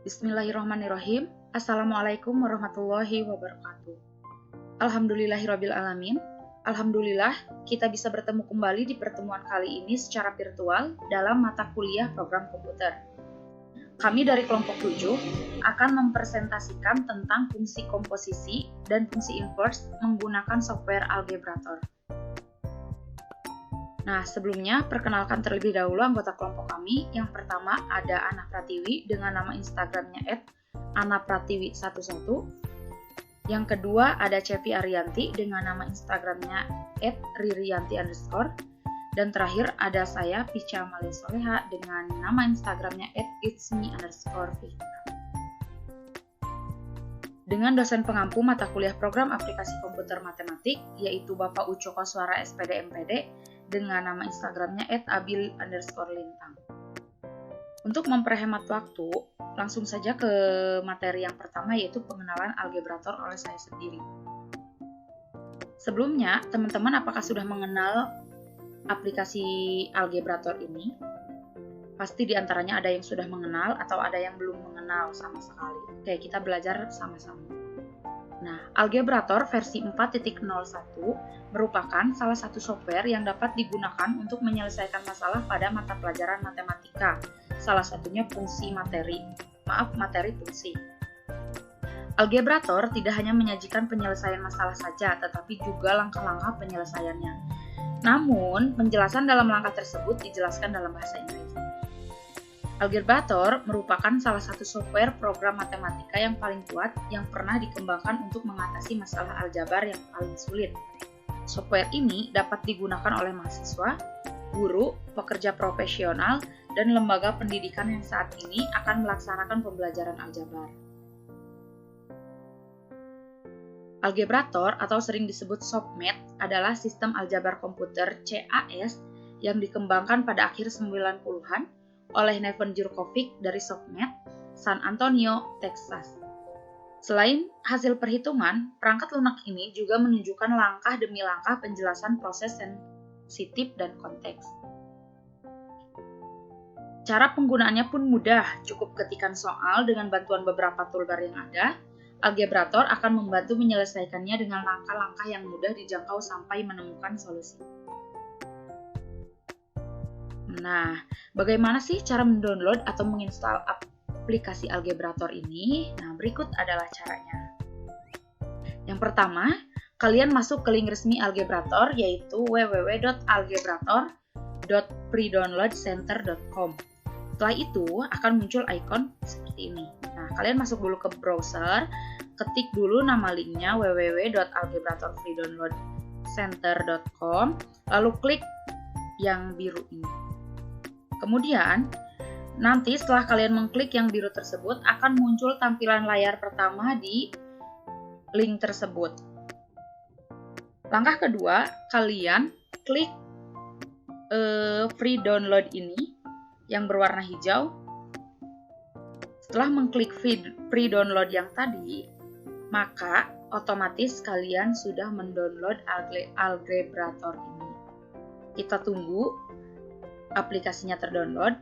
Bismillahirrahmanirrahim. Assalamualaikum warahmatullahi wabarakatuh. Alhamdulillahirabbil alamin. Alhamdulillah kita bisa bertemu kembali di pertemuan kali ini secara virtual dalam mata kuliah program komputer. Kami dari kelompok 7 akan mempresentasikan tentang fungsi komposisi dan fungsi inverse menggunakan software Algebrator. Nah, sebelumnya perkenalkan terlebih dahulu anggota kelompok kami. Yang pertama ada Ana Pratiwi dengan nama Instagramnya @anapratiwi11. Yang kedua ada Cevi Arianti dengan nama Instagramnya @ririanti_. Dan terakhir ada saya Picha Amalia Soleha dengan nama Instagramnya @itsme_vika. Dengan dosen pengampu mata kuliah program aplikasi komputer matematik yaitu Bapak Uco Koswara SPD MPD dengan nama Instagramnya @abil_lintang. Untuk memperhemat waktu, langsung saja ke materi yang pertama yaitu pengenalan Algebrator oleh saya sendiri. Sebelumnya, teman-teman apakah sudah mengenal aplikasi Algebrator ini? Pasti diantaranya ada yang sudah mengenal atau ada yang belum mengenal sama sekali. Oke, kita belajar sama-sama. Nah, Algebrator versi 4.01 merupakan salah satu software yang dapat digunakan untuk menyelesaikan masalah pada mata pelajaran matematika. Salah satunya materi fungsi. Algebrator tidak hanya menyajikan penyelesaian masalah saja, tetapi juga langkah-langkah penyelesaiannya. Namun, penjelasan dalam langkah tersebut dijelaskan dalam bahasa Inggris. Algebrator merupakan salah satu software program matematika yang paling kuat yang pernah dikembangkan untuk mengatasi masalah aljabar yang paling sulit. Software ini dapat digunakan oleh mahasiswa, guru, pekerja profesional, dan lembaga pendidikan yang saat ini akan melaksanakan pembelajaran aljabar. Algebrator atau sering disebut SOPMAT adalah sistem aljabar komputer CAS yang dikembangkan pada akhir 90-an oleh Neven Jurkovic dari SOPMAT, San Antonio, Texas. Selain hasil perhitungan, perangkat lunak ini juga menunjukkan langkah demi langkah penjelasan proses sensitif dan konteks. Cara penggunaannya pun mudah, cukup ketikkan soal dengan bantuan beberapa toolbar yang ada. Algebrator akan membantu menyelesaikannya dengan langkah-langkah yang mudah dijangkau sampai menemukan solusi. Nah, bagaimana sih cara mendownload atau menginstal aplikasi Algebrator ini? Nah, berikut adalah caranya. Yang pertama, kalian masuk ke link resmi Algebrator yaitu www.algebrator.freedownloadcenter.com. Setelah itu akan muncul icon seperti ini. Nah, kalian masuk dulu ke browser, ketik dulu nama linknya www.algebratorfreedownloadcenter.com, lalu klik yang biru ini. Kemudian, nanti setelah kalian mengklik yang biru tersebut, akan muncul tampilan layar pertama di link tersebut. Langkah kedua, kalian klik free download ini yang berwarna hijau. Setelah mengklik free download yang tadi, maka otomatis kalian sudah mendownload Algebrator ini. Kita tunggu aplikasinya terdownload.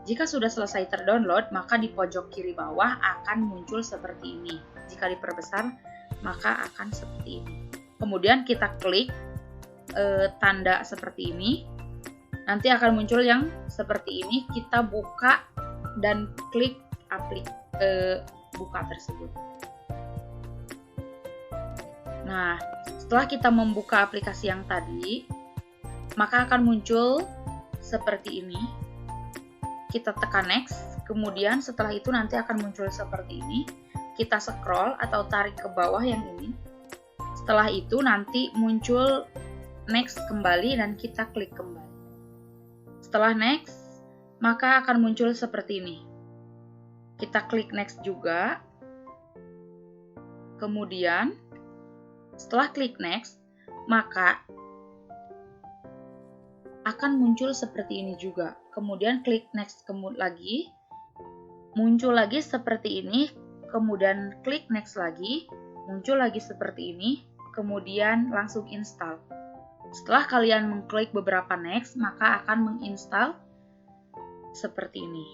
Jika sudah selesai terdownload, maka di pojok kiri bawah akan muncul seperti ini. Jika diperbesar, maka akan seperti ini. Kemudian kita klik tanda seperti ini. Nanti akan muncul yang seperti ini. Kita buka dan klik buka tersebut. Nah, setelah kita membuka aplikasi yang tadi, maka akan muncul seperti ini. Kita tekan next, kemudian setelah itu nanti akan muncul seperti ini. Kita scroll atau tarik ke bawah yang ini. Setelah itu nanti muncul next kembali dan kita klik kembali. Setelah next, maka akan muncul seperti ini. Kita klik next juga. Kemudian setelah klik next, maka akan muncul seperti ini juga. Kemudian klik next lagi, muncul lagi seperti ini, kemudian klik next lagi, muncul lagi seperti ini, kemudian langsung install. Setelah kalian mengklik beberapa next, maka akan menginstal seperti ini.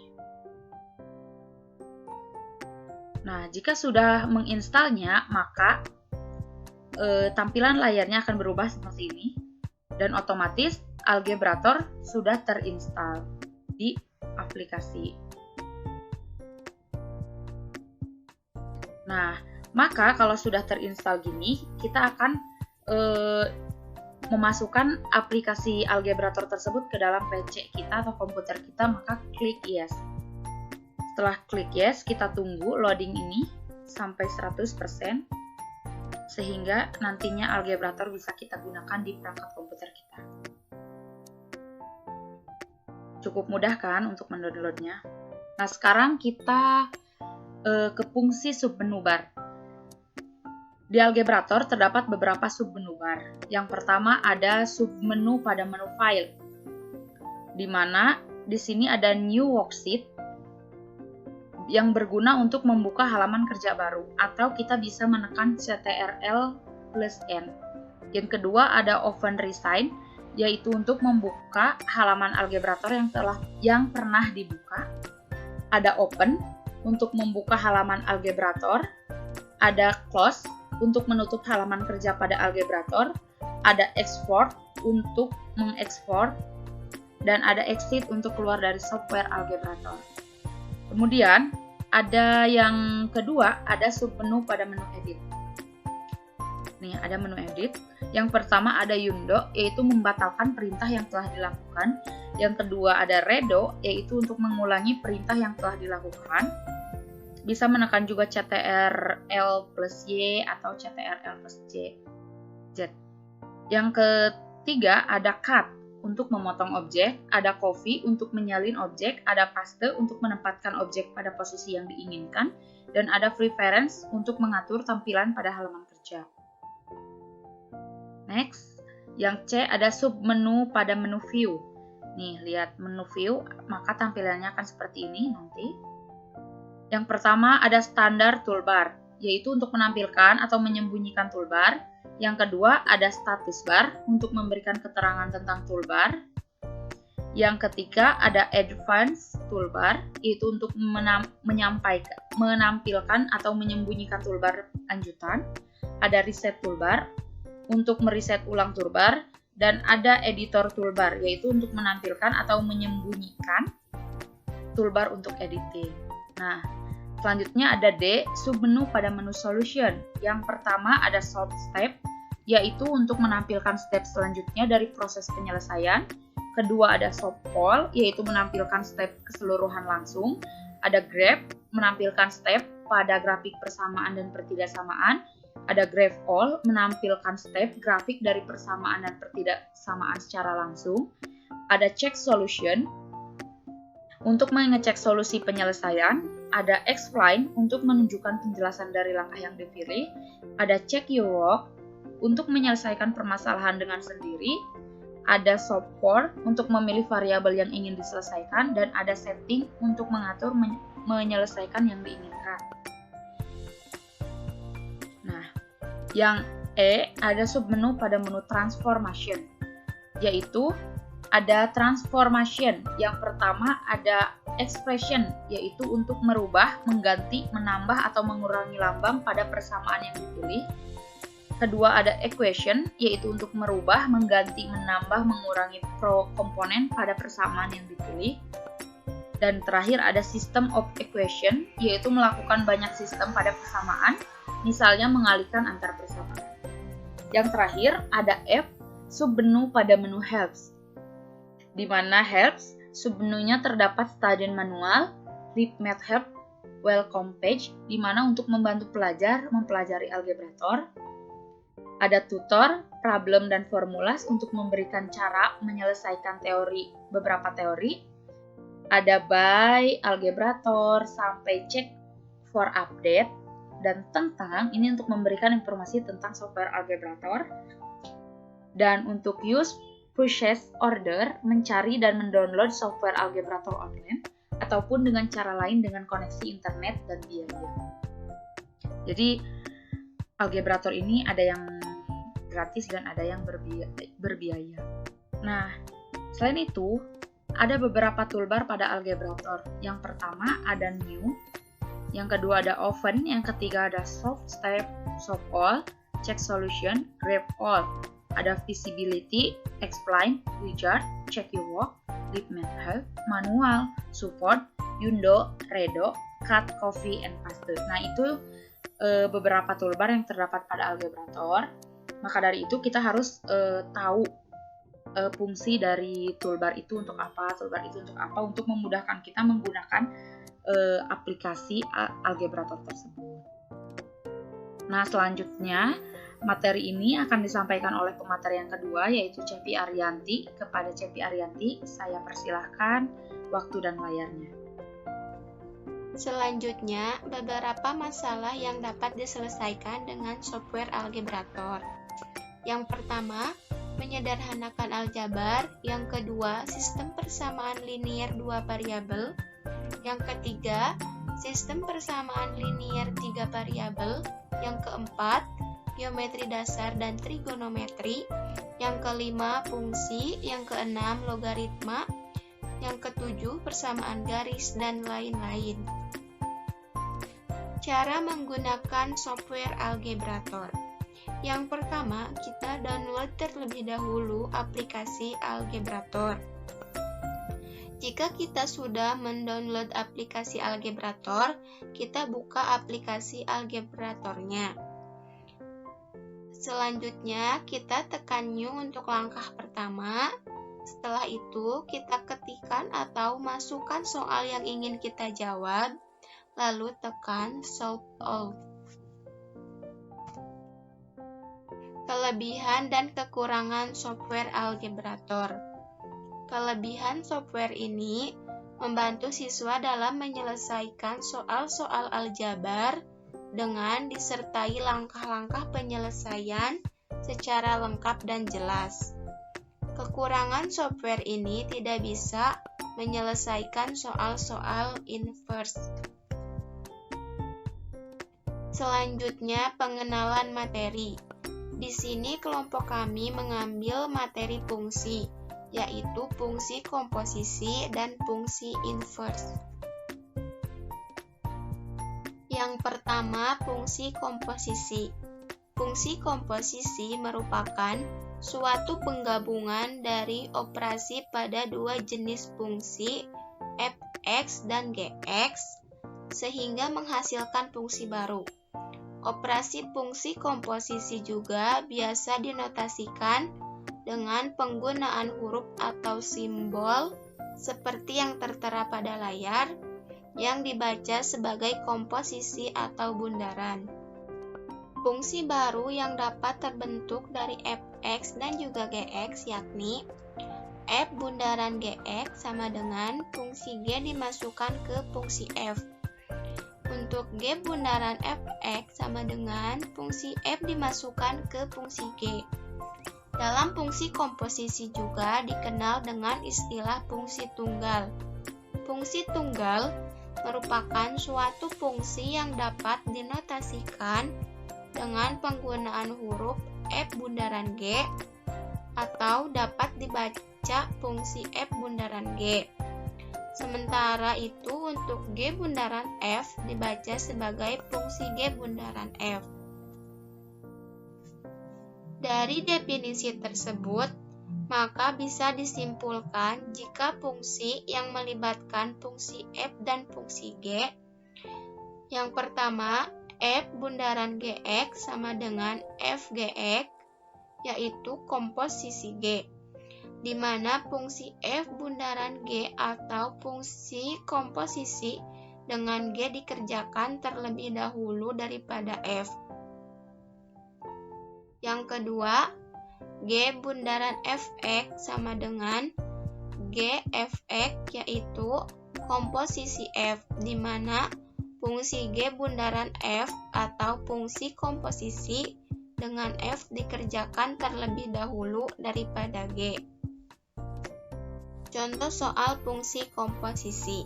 Nah, jika sudah menginstalnya, maka tampilan layarnya akan berubah seperti ini. Dan otomatis Algebrator sudah terinstall di aplikasi. Nah, maka kalau sudah terinstall gini, kita akan memasukkan aplikasi Algebrator tersebut ke dalam PC kita atau komputer kita, maka klik yes. Setelah klik yes, kita tunggu loading ini sampai 100%, sehingga nantinya Algebrator bisa kita gunakan di perangkat komputer kita. Cukup mudah kan untuk mendownloadnya? Nah, sekarang kita ke fungsi submenu bar. Di Algebrator terdapat beberapa submenu bar. Yang pertama ada submenu pada menu file, di mana di sini ada new worksheet yang berguna untuk membuka halaman kerja baru, atau kita bisa menekan Ctrl+N. Yang kedua ada open resign, yaitu untuk membuka halaman Algebrator yang pernah dibuka. Ada open untuk membuka halaman Algebrator, ada close untuk menutup halaman kerja pada Algebrator, ada export untuk mengekspor, dan ada exit untuk keluar dari software Algebrator. Kemudian ada yang kedua, ada submenu pada menu edit. Nih, ada menu edit. Yang pertama ada undo, yaitu membatalkan perintah yang telah dilakukan. Yang kedua ada redo, yaitu untuk mengulangi perintah yang telah dilakukan. Bisa menekan juga Ctrl+Y atau Ctrl+Z. Yang ketiga ada cut untuk memotong objek, ada copy untuk menyalin objek, ada paste untuk menempatkan objek pada posisi yang diinginkan, dan ada preference untuk mengatur tampilan pada halaman kerja. Next, yang C ada submenu pada menu view. Nih, lihat menu view, maka tampilannya akan seperti ini nanti. Yang pertama ada standar toolbar, yaitu untuk menampilkan atau menyembunyikan toolbar. Yang kedua ada status bar untuk memberikan keterangan tentang toolbar. Yang ketiga ada advanced toolbar, yaitu untuk menampilkan atau menyembunyikan toolbar lanjutan. Ada reset toolbar untuk mereset ulang toolbar, dan ada editor toolbar, yaitu untuk menampilkan atau menyembunyikan toolbar untuk editing. Nah, selanjutnya ada D, submenu pada menu solution. Yang pertama ada solve step, yaitu untuk menampilkan step selanjutnya dari proses penyelesaian. Kedua ada solve all, yaitu menampilkan step keseluruhan langsung. Ada graph, menampilkan step pada grafik persamaan dan pertidaksamaan. Ada graph all, menampilkan step grafik dari persamaan dan pertidaksamaan secara langsung. Ada check solution, untuk mengecek solusi penyelesaian. Ada explain, untuk menunjukkan penjelasan dari langkah yang dipilih. Ada check your work, untuk menyelesaikan permasalahan dengan sendiri. Ada solve for, untuk memilih variabel yang ingin diselesaikan. Dan ada setting, untuk mengatur menyelesaikan yang diinginkan. Nah, yang E ada submenu pada menu transformation, yaitu ada transformation. Yang pertama ada expression, yaitu untuk merubah, mengganti, menambah, atau mengurangi lambang pada persamaan yang dipilih. Kedua ada equation, yaitu untuk merubah, mengganti, menambah, mengurangi komponen pada persamaan yang dipilih. Dan terakhir ada system of equation, yaitu melakukan banyak sistem pada persamaan, misalnya mengalihkan antar persamaan. Yang terakhir ada F, submenu pada menu helps, di mana helps submenunya terdapat student manual, read math help, welcome page, di mana untuk membantu pelajar mempelajari Algebrator. Ada tutor, problem, dan formulas untuk memberikan cara menyelesaikan beberapa teori. Ada by Algebrator sampai check for update, dan tentang ini untuk memberikan informasi tentang software Algebrator. Dan untuk use purchase order, mencari dan mendownload software Algebrator online, ataupun dengan cara lain dengan koneksi internet dan biaya. Jadi Algebrator ini ada yang gratis dan ada yang berbiaya. Nah, selain itu ada beberapa toolbar pada Algebrator. Yang pertama ada new, Yang kedua ada often, yang ketiga ada solve step, solve all, check solution, grab all. Ada visibility, explain, wizard, check your work, lead help, manual, support, Yundo, Redo, cut, coffee, and paste. Nah, itu beberapa toolbar yang terdapat pada Algebrator. Maka dari itu kita harus tahu fungsi dari toolbar itu untuk apa, untuk memudahkan kita menggunakan aplikasi Algebrator tersebut. Nah, selanjutnya materi ini akan disampaikan oleh pemateri yang kedua, yaitu Cepi Arianti. Kepada Cepi Arianti, saya persilahkan waktu dan layarnya. Selanjutnya, beberapa masalah yang dapat diselesaikan dengan software Algebrator. Yang pertama, menyederhanakan aljabar. Yang kedua, sistem persamaan linier 2 variabel. Yang ketiga, sistem persamaan linier 3 variabel. Yang keempat, geometri dasar dan trigonometri. Yang kelima, fungsi. Yang keenam, logaritma. Yang ketujuh, persamaan garis dan lain-lain. Cara menggunakan software Algebrator. Yang pertama, kita download terlebih dahulu aplikasi Algebrator. Jika kita sudah mendownload aplikasi Algebrator, kita buka aplikasi Algebratornya. Selanjutnya, kita tekan New untuk langkah pertama. Setelah itu, kita ketikkan atau masukkan soal yang ingin kita jawab, lalu tekan Solve All. Kelebihan dan kekurangan software Algebrator. Kelebihan software ini membantu siswa dalam menyelesaikan soal-soal aljabar dengan disertai langkah-langkah penyelesaian secara lengkap dan jelas. Kekurangan software ini tidak bisa menyelesaikan soal-soal inverse. Selanjutnya, pengenalan materi. Di sini kelompok kami mengambil materi fungsi, yaitu fungsi komposisi dan fungsi inverse. Yang pertama, fungsi komposisi. Fungsi komposisi merupakan suatu penggabungan dari operasi pada dua jenis fungsi f(x) dan gx, sehingga menghasilkan fungsi baru. Operasi fungsi komposisi juga biasa dinotasikan dengan penggunaan huruf atau simbol seperti yang tertera pada layar, yang dibaca sebagai komposisi atau bundaran. Fungsi baru yang dapat terbentuk dari f(x) dan juga gx yakni f bundaran gx sama dengan fungsi g dimasukkan ke fungsi f. Untuk G bundaran f(x) sama dengan fungsi f dimasukkan ke fungsi G. Dalam fungsi komposisi juga dikenal dengan istilah fungsi tunggal. Fungsi tunggal merupakan suatu fungsi yang dapat dinotasikan dengan penggunaan huruf f bundaran G atau dapat dibaca fungsi f bundaran G. Sementara itu untuk G bundaran F dibaca sebagai fungsi G bundaran F. Dari definisi tersebut, maka bisa disimpulkan jika fungsi yang melibatkan fungsi F dan fungsi G. Yang pertama, F bundaran Gx sama dengan F Gx, yaitu komposisi G, di mana fungsi f bundaran G atau fungsi komposisi dengan G dikerjakan terlebih dahulu daripada f. Yang kedua, G bundaran fx sama dengan G fx, yaitu komposisi f, di mana fungsi G bundaran f atau fungsi komposisi dengan f dikerjakan terlebih dahulu daripada G. Contoh soal fungsi komposisi.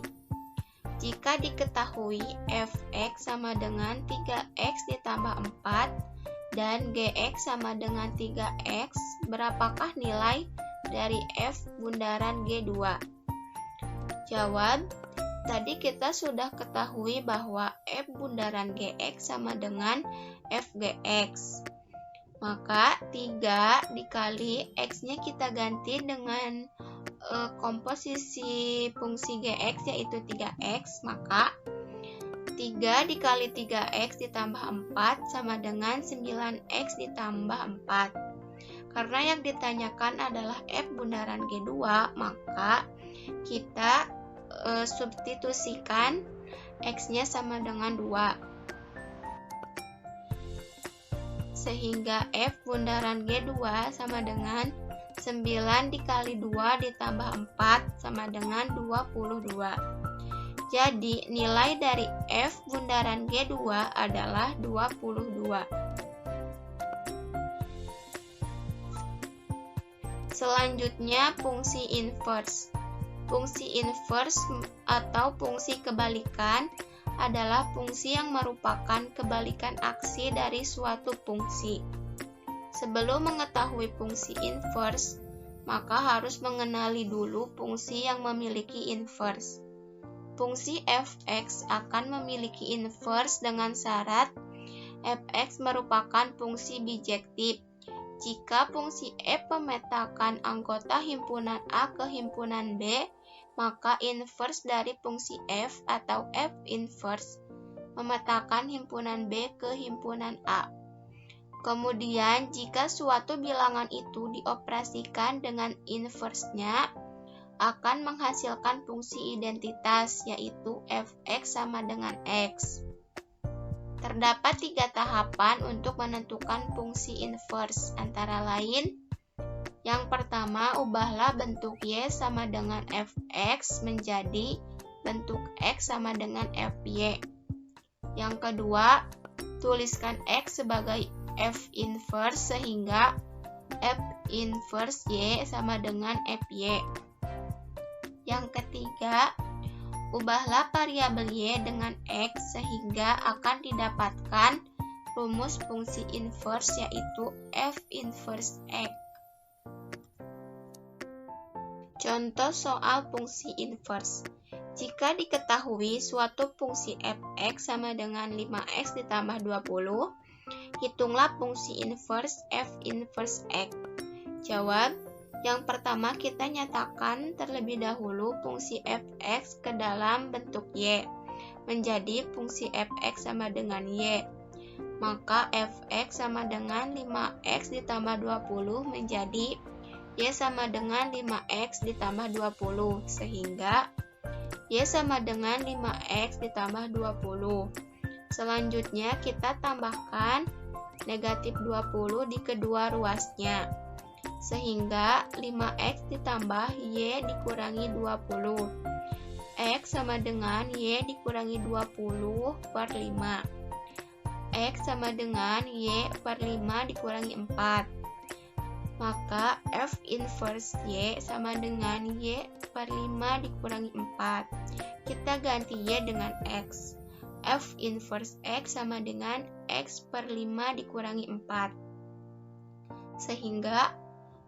Jika diketahui f(x) sama dengan 3x ditambah 4 dan gx sama dengan 3x, berapakah nilai dari f bundaran G2? Jawab, Tadi kita sudah ketahui bahwa F bundaran Gx sama dengan Fgx. Maka 3 dikali X-nya kita ganti dengan komposisi fungsi Gx yaitu 3X. Maka 3 dikali 3X ditambah 4 sama dengan 9X ditambah 4. Karena yang ditanyakan adalah F bundaran G2, maka kita substitusikan X-nya sama dengan 2. Sehingga F bundaran G2 sama dengan 9 dikali 2 ditambah 4 sama dengan 22. Jadi nilai dari F bundaran G2 adalah 22. Selanjutnya fungsi inverse. Fungsi inverse atau fungsi kebalikan adalah fungsi yang merupakan kebalikan aksi dari suatu fungsi. Sebelum mengetahui fungsi inverse, maka harus mengenali dulu fungsi yang memiliki inverse. Fungsi fx akan memiliki inverse dengan syarat fx merupakan fungsi bijektif. Jika fungsi f memetakan anggota himpunan A ke himpunan B, maka inverse dari fungsi f atau f inverse memetakan himpunan B ke himpunan A. Kemudian, jika suatu bilangan itu dioperasikan dengan inverse-nya, akan menghasilkan fungsi identitas, yaitu fx sama dengan x. Terdapat 3 tahapan untuk menentukan fungsi inverse, antara lain: yang pertama, ubahlah bentuk y sama dengan fx menjadi bentuk x sama dengan fy. Yang kedua, tuliskan x sebagai f inverse sehingga f inverse y sama dengan fy. Yang ketiga, ubahlah variabel y dengan x sehingga akan didapatkan rumus fungsi inverse yaitu f inverse x. Contoh soal fungsi inverse. Jika diketahui suatu fungsi fx sama dengan 5x ditambah 20, hitunglah fungsi inverse f inverse x. Jawab. Yang pertama, kita nyatakan terlebih dahulu fungsi fx ke dalam bentuk y menjadi fungsi fx sama dengan y. Maka fx sama dengan 5x ditambah 20 menjadi y sama dengan 5x ditambah 20, sehingga y sama dengan 5x ditambah 20. Selanjutnya kita tambahkan negatif 20 di kedua ruasnya, sehingga 5x ditambah y dikurangi 20. X sama dengan y dikurangi 20 per 5. X sama dengan y per 5 dikurangi 4. Maka f inverse y sama dengan y per 5 dikurangi 4. Kita ganti y dengan x. F inverse x sama dengan x per 5 dikurangi 4. Sehingga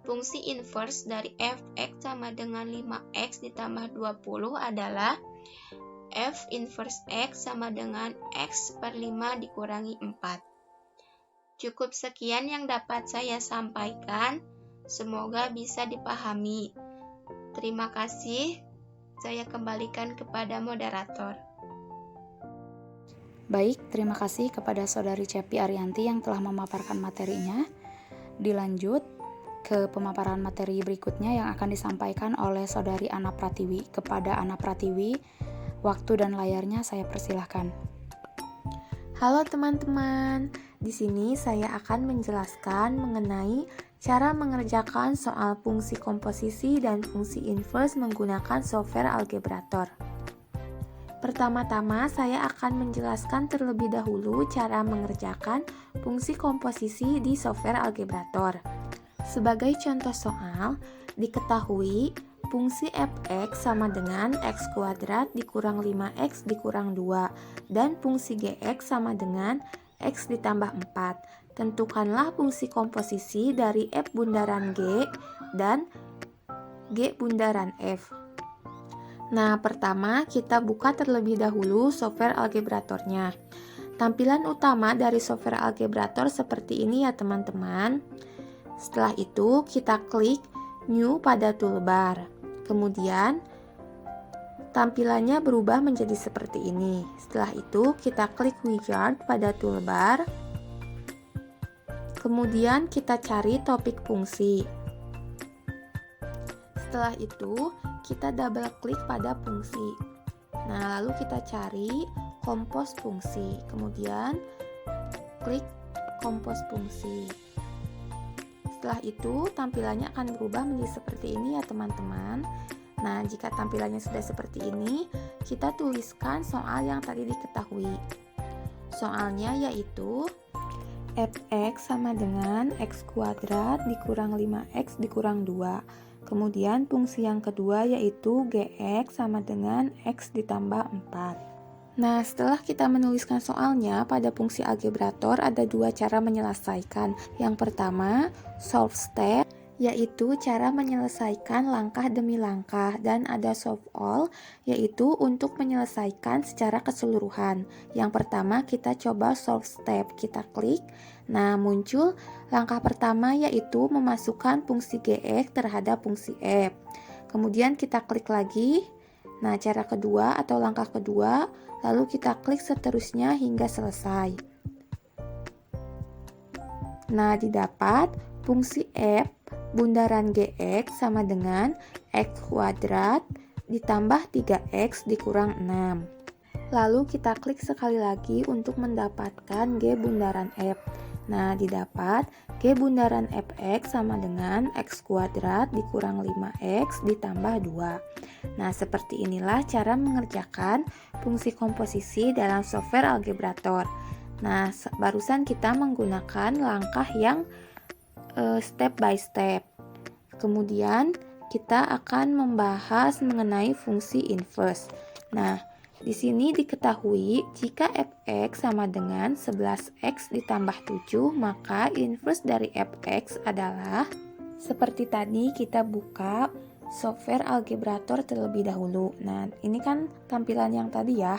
fungsi inverse dari fx sama dengan 5x ditambah 20 adalah f inverse x sama dengan x per 5 dikurangi 4. Cukup sekian yang dapat saya sampaikan. Semoga bisa dipahami. Terima kasih. Saya kembalikan kepada moderator. Baik, terima kasih kepada Saudari Cepi Arianti yang telah memaparkan materinya. Dilanjut ke pemaparan materi berikutnya yang akan disampaikan oleh Saudari Ana Pratiwi. Kepada Ana Pratiwi, waktu dan layarnya saya persilahkan. Halo teman-teman, di sini saya akan menjelaskan mengenai cara mengerjakan soal fungsi komposisi dan fungsi inverse menggunakan software Algebrator. Pertama-tama saya akan menjelaskan terlebih dahulu cara mengerjakan fungsi komposisi di software Algebrator. Sebagai contoh soal, diketahui fungsi fx sama dengan x kuadrat dikurang 5x dikurang 2 dan fungsi gx sama dengan x ditambah 4. Tentukanlah fungsi komposisi dari f bundaran g dan g bundaran f. Nah, pertama kita buka terlebih dahulu software Algebrator-nya. Tampilan utama dari software Algebrator seperti ini ya teman-teman. Setelah itu kita klik New pada toolbar. Kemudian tampilannya berubah menjadi seperti ini. Setelah itu kita klik Wizard pada toolbar. Kemudian kita cari topik fungsi. Setelah itu kita double klik pada fungsi. Nah, lalu kita cari kompos fungsi. Kemudian klik kompos fungsi. Setelah itu tampilannya akan berubah menjadi seperti ini ya teman-teman. Nah, jika tampilannya sudah seperti ini, kita tuliskan soal yang tadi diketahui. Soalnya yaitu fx sama dengan x kuadrat dikurang 5x dikurang 2. Kemudian fungsi yang kedua yaitu gx sama dengan x ditambah 4. Nah, setelah kita menuliskan soalnya, pada fungsi algebrator ada dua cara menyelesaikan. Yang pertama, solve step, yaitu cara menyelesaikan langkah demi langkah, dan ada solve all, yaitu untuk menyelesaikan secara keseluruhan. Yang pertama kita coba solve step, kita klik. Nah, muncul langkah pertama yaitu memasukkan fungsi gx terhadap fungsi f. Kemudian kita klik lagi. Nah, cara kedua atau langkah kedua, lalu kita klik seterusnya hingga selesai. Nah, didapat fungsi f bundaran gx sama dengan x kuadrat ditambah 3x dikurang 6. Lalu kita klik sekali lagi untuk mendapatkan g bundaran f. Nah, didapat g bundaran fx sama dengan x kuadrat dikurang 5x ditambah 2. Nah, seperti inilah cara mengerjakan fungsi komposisi dalam software algebrator. Nah, barusan kita menggunakan langkah yang step by step. Kemudian kita akan membahas mengenai fungsi inverse. Nah, di sini diketahui jika fx sama dengan 11x ditambah 7, maka inverse dari fx adalah seperti tadi kita buka software algebrator terlebih dahulu. Nah, ini kan tampilan yang tadi ya.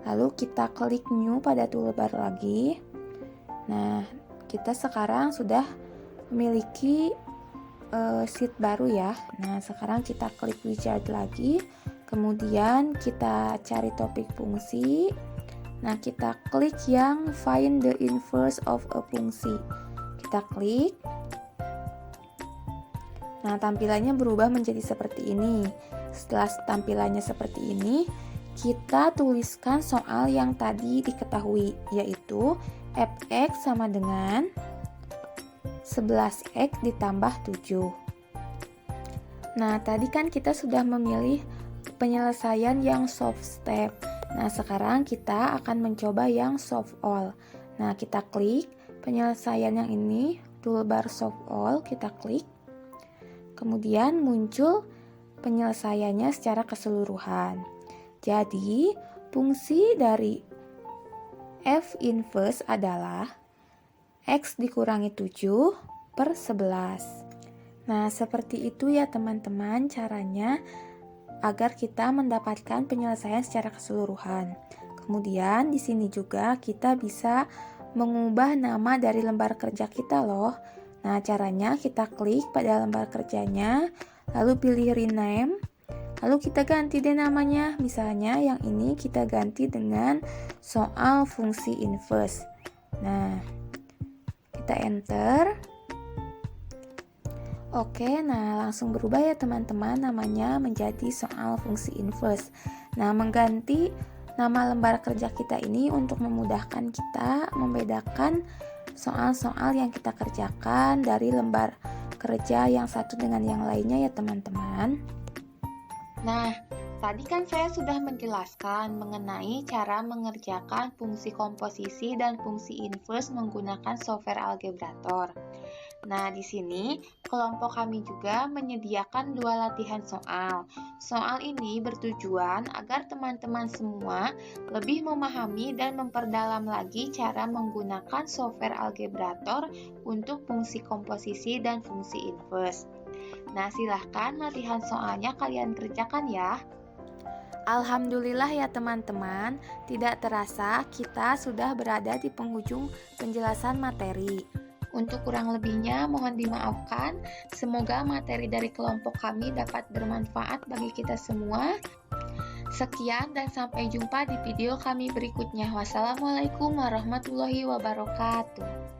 Lalu kita klik new pada toolbar lagi. Nah, kita sekarang sudah memiliki sheet baru ya. Nah, sekarang kita klik wizard lagi. Kemudian kita cari topik fungsi. Nah, kita klik yang find the inverse of a fungsi. Kita klik. Nah, tampilannya berubah menjadi seperti ini. Setelah tampilannya seperti ini, kita tuliskan soal yang tadi diketahui, yaitu fx sama dengan 11x ditambah 7. Nah, tadi kan kita sudah memilih penyelesaian yang solve step. Nah, sekarang kita akan mencoba yang solve all. Nah, kita klik penyelesaian yang ini, toolbar solve all, kita klik. Kemudian muncul penyelesaiannya secara keseluruhan. Jadi, fungsi dari f inverse adalah x dikurangi 7 per 11. Nah, seperti itu ya teman-teman caranya agar kita mendapatkan penyelesaian secara keseluruhan. Kemudian di sini juga kita bisa mengubah nama dari lembar kerja kita loh. Nah, caranya kita klik pada lembar kerjanya, lalu pilih rename, lalu kita ganti deh namanya. Misalnya yang ini kita ganti dengan soal fungsi inverse. Nah, kita enter. Oke, nah langsung berubah ya teman-teman, namanya menjadi soal fungsi inverse. Nah, mengganti nama lembar kerja kita ini untuk memudahkan kita membedakan soal-soal yang kita kerjakan dari lembar kerja yang satu dengan yang lainnya ya teman-teman. Nah, tadi kan saya sudah menjelaskan mengenai cara mengerjakan fungsi komposisi dan fungsi inverse menggunakan software algebrator. Nah, di sini kelompok kami juga menyediakan 2 latihan soal. Soal ini bertujuan agar teman-teman semua lebih memahami dan memperdalam lagi cara menggunakan software algebrator untuk fungsi komposisi dan fungsi inverse. Nah, silahkan latihan soalnya kalian kerjakan ya. Alhamdulillah ya teman-teman, tidak terasa kita sudah berada di penghujung penjelasan materi. Untuk kurang lebihnya mohon dimaafkan. Semoga materi dari kelompok kami dapat bermanfaat bagi kita semua. Sekian dan sampai jumpa di video kami berikutnya. Wassalamualaikum warahmatullahi wabarakatuh.